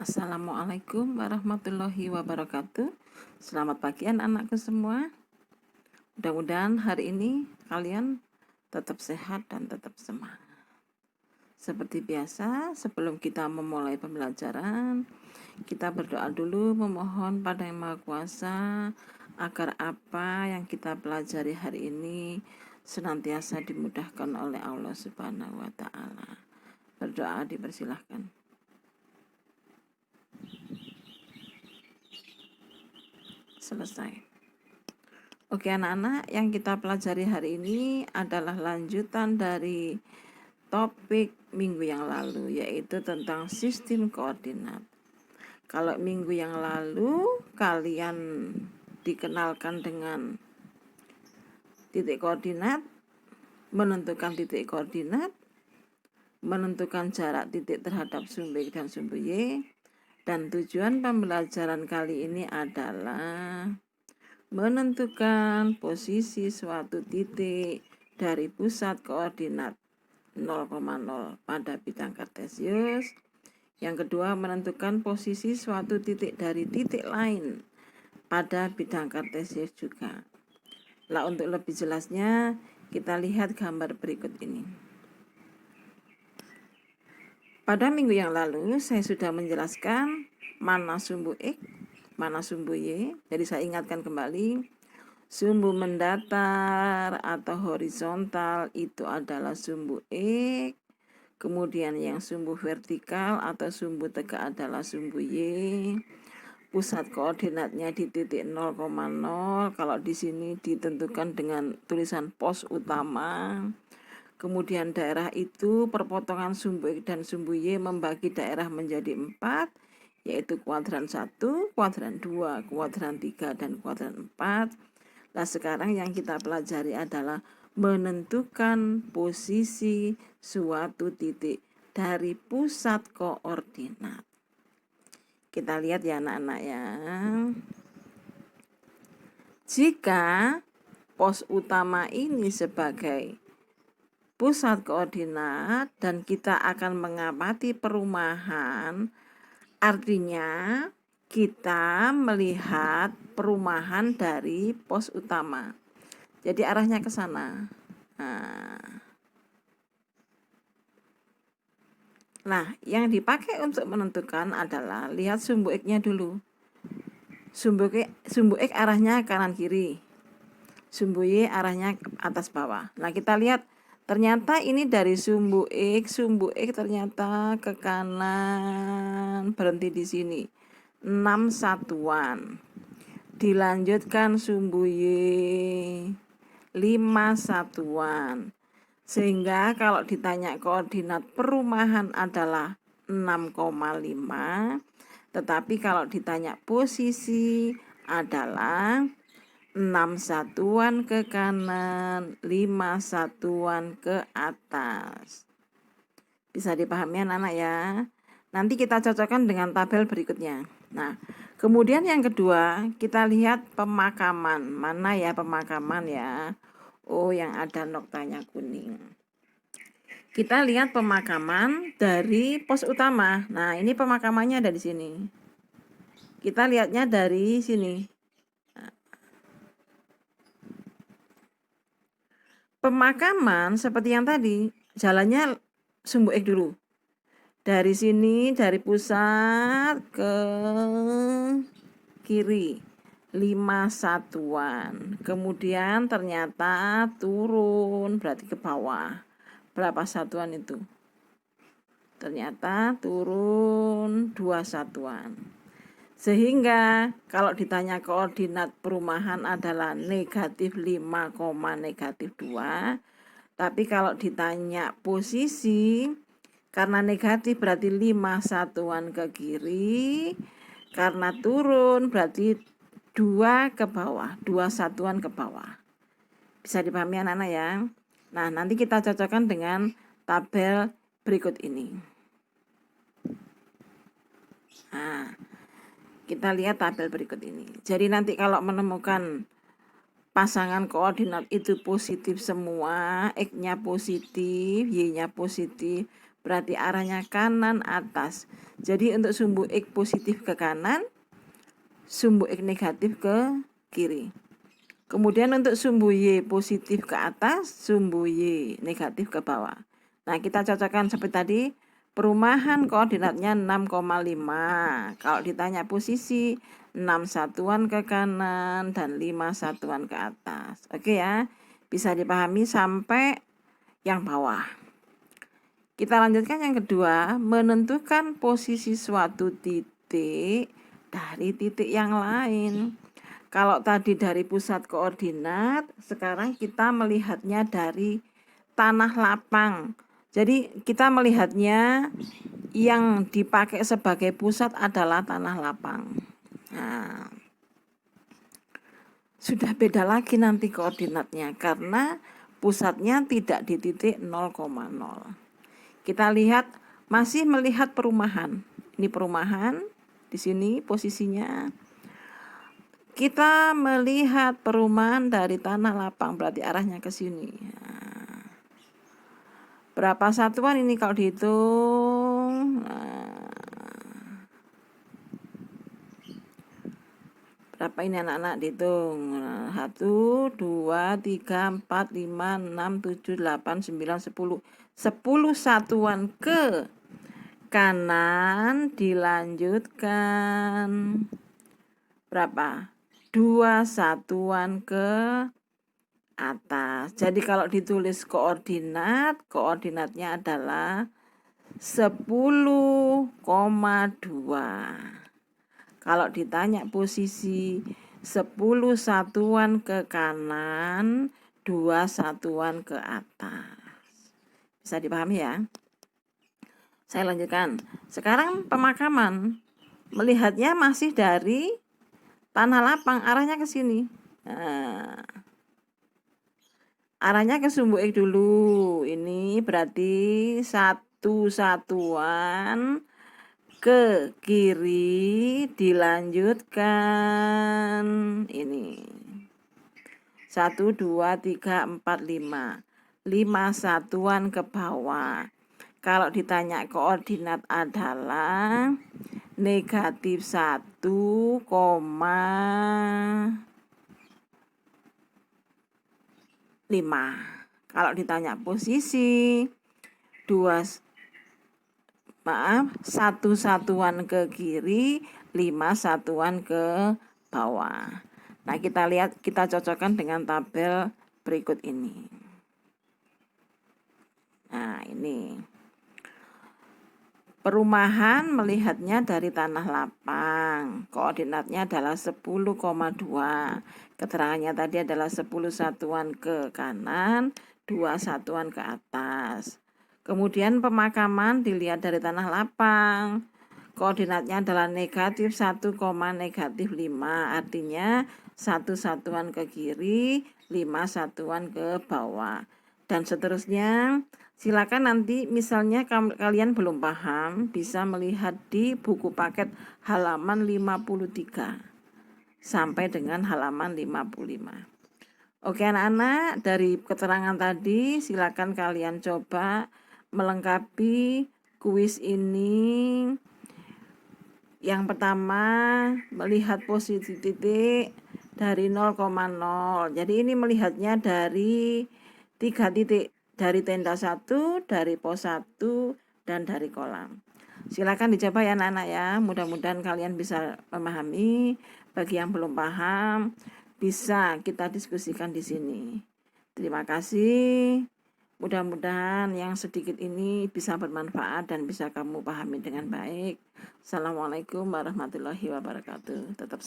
Assalamualaikum warahmatullahi wabarakatuh. Selamat pagi anak-anakku semua. Mudah-mudahan hari ini kalian tetap sehat dan tetap semangat. Seperti biasa, sebelum kita memulai pembelajaran, kita berdoa dulu memohon pada Yang Maha Kuasa agar apa yang kita pelajari hari ini senantiasa dimudahkan oleh Allah Subhanahu wa taala. Berdoa dipersilahkan. Selesai. Oke anak-anak, yang kita pelajari hari ini adalah lanjutan dari topik minggu yang lalu, yaitu tentang sistem koordinat. Kalau minggu yang lalu kalian dikenalkan dengan titik koordinat, menentukan titik koordinat, menentukan jarak titik terhadap sumbu X dan sumbu Y, dan tujuan pembelajaran kali ini adalah menentukan posisi suatu titik dari pusat koordinat 0,0 pada bidang kartesius. Yang kedua, menentukan posisi suatu titik dari titik lain pada bidang kartesius juga. Lah, untuk lebih jelasnya, kita lihat gambar berikut ini. Pada minggu yang lalu, saya sudah menjelaskan mana sumbu X, mana sumbu Y. Jadi saya ingatkan kembali, sumbu mendatar atau horizontal itu adalah sumbu X. Kemudian yang sumbu vertikal atau sumbu tegak adalah sumbu Y. Pusat koordinatnya di titik 0,0. Kalau di sini ditentukan dengan tulisan pos utama. Kemudian daerah itu perpotongan sumbu X dan sumbu Y membagi daerah menjadi 4, yaitu kuadran 1, kuadran 2, kuadran 3, dan kuadran 4. Nah, sekarang yang kita pelajari adalah menentukan posisi suatu titik dari pusat koordinat. Kita lihat ya anak-anak ya. Jika pos utama ini sebagai pusat koordinat dan kita akan mengamati perumahan, artinya kita melihat perumahan dari pos utama. Jadi arahnya ke sana. Nah, yang dipakai untuk menentukan adalah lihat sumbu X-nya dulu. Sumbu X arahnya kanan kiri. Sumbu Y arahnya atas bawah. Nah, kita lihat ternyata ini dari sumbu X ternyata ke kanan, berhenti di sini. 6 satuan. Dilanjutkan sumbu Y 5 satuan. Sehingga kalau ditanya koordinat perumahan adalah 6,5, tetapi kalau ditanya posisi adalah 6 satuan ke kanan, 5 satuan ke atas. Bisa dipahami anak-anak ya? Nanti kita cocokkan dengan tabel berikutnya. Nah, kemudian yang kedua, kita lihat pemakaman. Mana ya pemakaman ya? Oh, yang ada noktanya kuning. Kita lihat pemakaman dari pos utama. Nah, ini pemakamannya ada di sini. Kita lihatnya dari sini. Pemakaman seperti yang tadi, jalannya sumbu X dulu. Dari sini, dari pusat ke kiri 5 satuan. Kemudian ternyata turun, berarti ke bawah. Berapa satuan itu? Ternyata turun 2 satuan. Sehingga kalau ditanya koordinat perumahan adalah negatif 5, negatif 2. Tapi kalau ditanya posisi, karena negatif berarti 5 satuan ke kiri. Karena turun berarti 2 ke bawah, 2 satuan ke bawah. Bisa dipahami anak-anak ya? Nah, nanti kita cocokkan dengan tabel berikut ini. Nah, kita lihat tabel berikut ini. Jadi nanti kalau menemukan pasangan koordinat itu positif semua, X-nya positif, Y-nya positif, berarti arahnya kanan atas. Jadi untuk sumbu X positif ke kanan, sumbu X negatif ke kiri. Kemudian untuk sumbu Y positif ke atas, sumbu Y negatif ke bawah. Nah, kita cocokkan seperti tadi, perumahan koordinatnya 6,5. Kalau ditanya posisi, 6 satuan ke kanan dan 5 satuan ke atas. Oke ya, bisa dipahami sampai yang bawah. Kita lanjutkan yang kedua, menentukan posisi suatu titik dari titik yang lain. Kalau tadi dari pusat koordinat, sekarang kita melihatnya dari tanah lapang. Jadi kita melihatnya yang dipakai sebagai pusat adalah tanah lapang. Nah, sudah beda lagi nanti koordinatnya karena pusatnya tidak di titik 0,0. Kita lihat masih melihat perumahan. Ini perumahan, di sini posisinya. Kita melihat perumahan dari tanah lapang, berarti arahnya ke sini. Nah, berapa satuan ini kalau dihitung? Nah, berapa ini anak-anak dihitung? 1, 2, 3, 4, 5, 6, 7, 8, 9, 10. 10 satuan ke kanan dilanjutkan. Berapa? 2 satuan ke atas. Jadi kalau ditulis koordinatnya adalah 10,2. Kalau ditanya posisi, 10 satuan ke kanan, 2 satuan ke atas. Bisa dipahami ya? Saya lanjutkan. Sekarang pemakaman. Melihatnya masih dari tanah lapang, arahnya ke sini. Nah, arahnya ke sumbu X dulu. Ini berarti 1 satuan ke kiri dilanjutkan. Ini 1, 2, 3, 4, 5. 5 satuan ke bawah. Kalau ditanya koordinat adalah negatif 1, -5. Kalau ditanya posisi 1 satuan ke kiri, 5 satuan ke bawah. Nah, kita lihat, kita cocokkan dengan tabel berikut ini. Nah, ini perumahan melihatnya dari tanah lapang. Koordinatnya adalah 10,2. Keterangannya tadi adalah 10 satuan ke kanan, 2 satuan ke atas. Kemudian pemakaman dilihat dari tanah lapang. Koordinatnya adalah negatif 1, negatif 5. Artinya 1 satuan ke kiri, 5 satuan ke bawah. Dan seterusnya. Silakan nanti misalnya kalian belum paham, bisa melihat di buku paket halaman 53 sampai dengan halaman 55. Oke anak-anak, dari keterangan tadi silakan kalian coba melengkapi kuis ini. Yang pertama, melihat posisi titik dari 0,0. Jadi ini melihatnya dari 3 titik. Dari tenda 1, dari pos 1, dan dari kolam. Silakan dicoba ya anak-anak ya. Mudah-mudahan kalian bisa memahami. Bagi yang belum paham, bisa kita diskusikan di sini. Terima kasih. Mudah-mudahan yang sedikit ini bisa bermanfaat dan bisa kamu pahami dengan baik. Assalamualaikum warahmatullahi wabarakatuh. Tetap